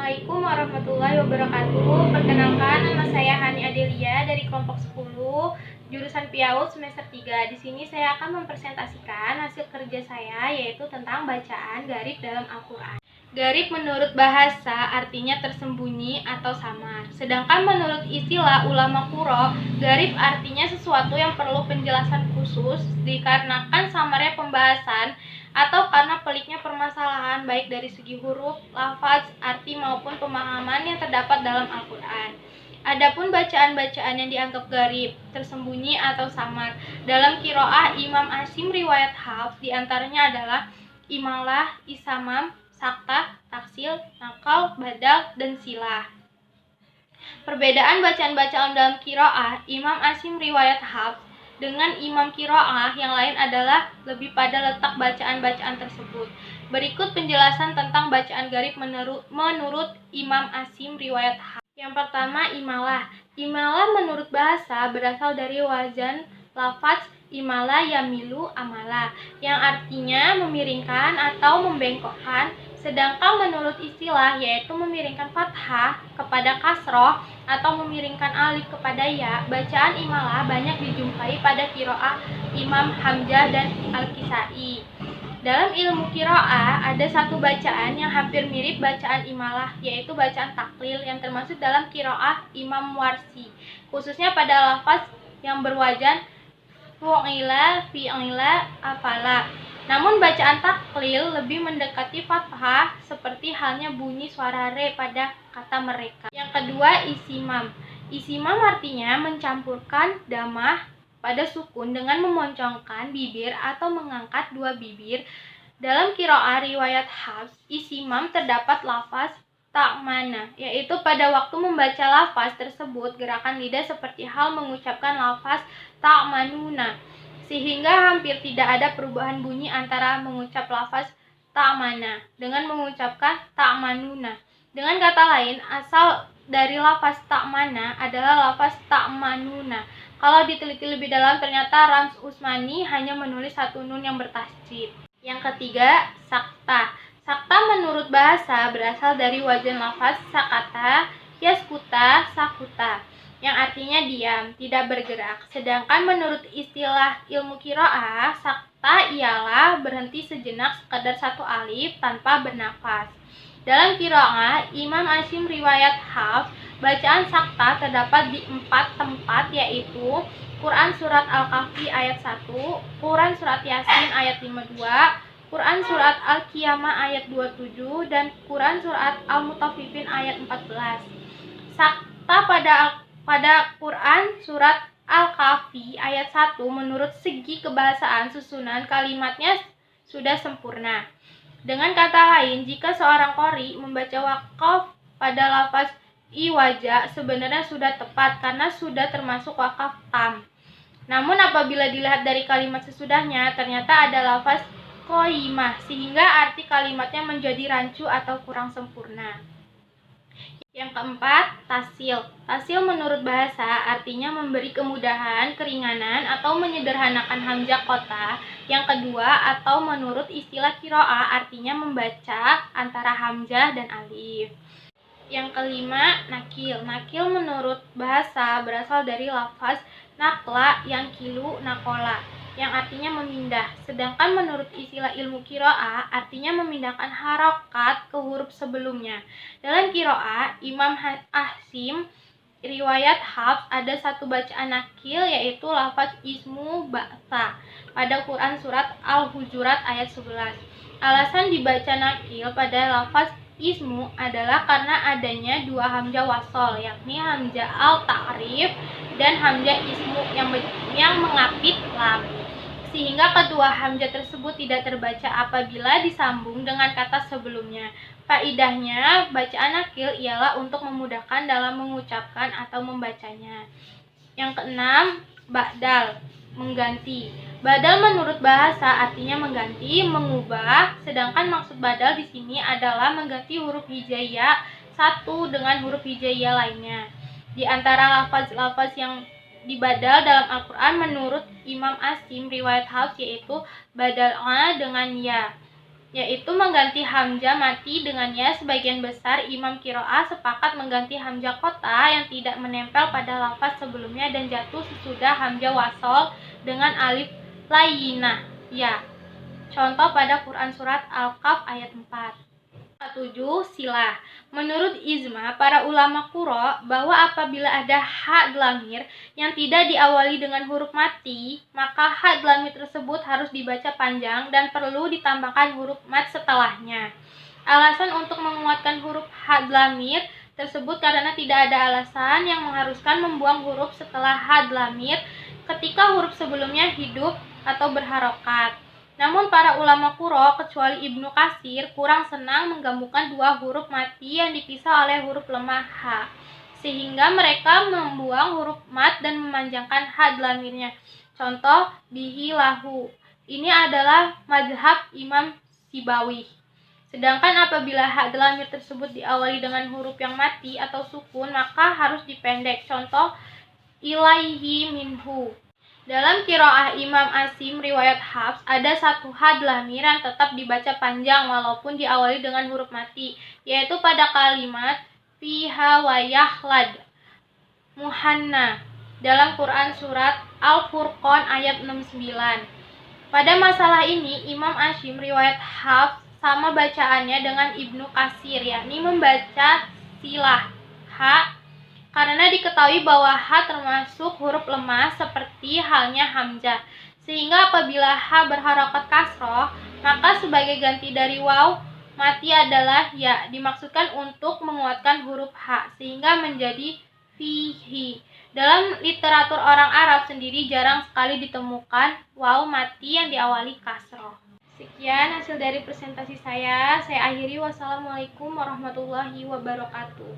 Assalamualaikum warahmatullahi wabarakatuh. Perkenalkan, nama saya Hani Adelia dari kelompok 10, jurusan PIAUD semester 3. Di sini saya akan mempresentasikan hasil kerja saya, yaitu tentang bacaan garib dalam Al-Quran. Garib menurut bahasa artinya tersembunyi atau samar. Sedangkan menurut istilah ulama Qurra, garib artinya sesuatu yang perlu penjelasan khusus dikarenakan samarnya pembahasan atau karena peliknya permasalahan baik dari segi huruf, lafaz, arti maupun pemahaman yang terdapat dalam Al-Quran. Adapun bacaan-bacaan yang dianggap garib, tersembunyi atau samar dalam qiraah Imam Asim riwayat Hafs diantaranya adalah imalah, isamam, saktah, taksil, nakal, badal, dan silah. Perbedaan bacaan-bacaan dalam qiraah Imam Asim riwayat Hafs dengan imam qiraah yang lain adalah lebih pada letak bacaan-bacaan tersebut. Berikut penjelasan tentang bacaan garib menurut Imam Asim riwayat Hafs. Yang pertama, imalah. Imalah menurut bahasa berasal dari wazan lafaz imala yamilu amala, yang artinya memiringkan atau membengkokkan. Sedangkan menurut istilah yaitu memiringkan fathah kepada kasroh atau memiringkan alif kepada ya. Bacaan imalah banyak dijumpai pada qiraah Imam Hamzah dan Al-Kisai. Dalam ilmu qiraah ada satu bacaan yang hampir mirip bacaan imalah, yaitu bacaan taklil yang termasuk dalam qiraah Imam Warsi, khususnya pada lafaz yang berwajan fu'ila, fi'ila, afala. Namun bacaan taklil lebih mendekati fathah seperti halnya bunyi suara re pada kata mereka. Yang kedua, isimam. Isimam artinya mencampurkan damah pada sukun dengan memoncongkan bibir atau mengangkat dua bibir. Dalam qiraah riwayat Hafs, isimam terdapat lafaz ta'mana, yaitu pada waktu membaca lafaz tersebut gerakan lidah seperti hal mengucapkan lafaz ta'manuna, sehingga hampir tidak ada perubahan bunyi antara mengucap lafaz ta'mana dengan mengucapkan ta'manuna. Dengan kata lain, asal dari lafaz ta'mana adalah lafaz ta'manuna. Kalau diteliti lebih dalam, ternyata Rams Usmani hanya menulis satu nun yang bertasydid. Yang ketiga, sakta. Sakta menurut bahasa berasal dari wazan lafaz sakata, yaskuta, sakuta, yang artinya diam, tidak bergerak. Sedangkan menurut istilah ilmu qiraah, sakta ialah berhenti sejenak sekadar satu alif tanpa bernafas. Dalam qiraah Imam Asim riwayat Hafs, bacaan sakta terdapat di 4 tempat, yaitu Quran surat Al-Kahfi ayat 1, Quran surat Yasin ayat 52, Quran surat Al-Qiyamah ayat 27, dan Quran surat Al-Mutaffifin ayat 14. Sakta pada Quran surat Al-Kahfi ayat 1 menurut segi kebahasaan susunan kalimatnya sudah sempurna. Dengan kata lain, jika seorang qori membaca waqaf pada lafaz iwaja sebenarnya sudah tepat karena sudah termasuk waqaf tam. Namun apabila dilihat dari kalimat sesudahnya, ternyata ada lafaz qoimah, sehingga arti kalimatnya menjadi rancu atau kurang sempurna. Yang keempat, tasil. Tasil menurut bahasa artinya memberi kemudahan, keringanan, atau menyederhanakan hamzah kota. Yang kedua, atau menurut istilah qiraah artinya membaca antara hamzah dan alif. Yang kelima, nakil. Nakil menurut bahasa berasal dari lafaz nakla yang kilu nakola, yang artinya memindah. Sedangkan menurut istilah ilmu qiraah artinya memindahkan harokat ke huruf sebelumnya. Dalam qiraah Imam Asim riwayat Hafs ada satu bacaan nakil, yaitu lafaz ismu ba'sa pada Quran surat Al-Hujurat ayat 11. Alasan dibaca nakil pada lafaz ismu adalah karena adanya dua hamzah wasol, yakni hamzah al-ta'rif dan hamzah ismu yang mengapit lam, sehingga kedua hamzah tersebut tidak terbaca apabila disambung dengan kata sebelumnya. Faidahnya, bacaan nakil ialah untuk memudahkan dalam mengucapkan atau membacanya. Yang keenam, ba'dal, mengganti. Badal menurut bahasa artinya mengganti, mengubah, sedangkan maksud badal di sini adalah mengganti huruf hijaiyah satu dengan huruf hijaiyah lainnya. Di antara lafaz-lafaz yang dibadal dalam Al-Quran menurut Imam Asim riwayat Hafs yaitu badal'a dengan ya. yaitu mengganti hamzah mati. Dengannya sebagian besar imam qiraah sepakat mengganti hamzah qata yang tidak menempel pada lafaz sebelumnya dan jatuh sesudah hamzah wasol dengan alif layyinah ya. Contoh pada Quran surat Al-Kahf ayat 4. 7. Silah. Menurut ijma para ulama qura bahwa apabila ada ha dlamir yang tidak diawali dengan huruf mati, maka ha dlamir tersebut harus dibaca panjang dan perlu ditambahkan huruf mat setelahnya. Alasan untuk menguatkan huruf ha dlamir tersebut karena tidak ada alasan yang mengharuskan membuang huruf setelah ha dlamir ketika huruf sebelumnya hidup atau berharokat. Namun para ulama qura kecuali Ibnu Katsir kurang senang menggabungkan dua huruf mati yang dipisah oleh huruf lemah ha, sehingga mereka membuang huruf mat dan memanjangkan ha dlamirnya. Contoh bihi lahu. Ini adalah mazhab Imam Sibawi. Sedangkan apabila ha dlamir tersebut diawali dengan huruf yang mati atau sukun, maka harus dipendek. Contoh ilaihi minhu. Dalam qiraah Imam Asim riwayat Hafs ada satu ha dlamir yang tetap dibaca panjang walaupun diawali dengan huruf mati, yaitu pada kalimat fiha wa yahlad muhanna dalam Quran surat Al-Furqan ayat 69. Pada masalah ini Imam Asim riwayat Hafs sama bacaannya dengan Ibnu Katsir, yakni membaca silah ha karena diketahui bahwa ha termasuk huruf lemah seperti halnya hamzah, sehingga apabila ha berharokat kasroh, maka sebagai ganti dari waw mati adalah ya, dimaksudkan untuk menguatkan huruf ha sehingga menjadi fihi. Dalam literatur orang Arab sendiri jarang sekali ditemukan waw mati yang diawali kasroh. Sekian hasil dari presentasi saya akhiri. Wassalamualaikum warahmatullahi wabarakatuh.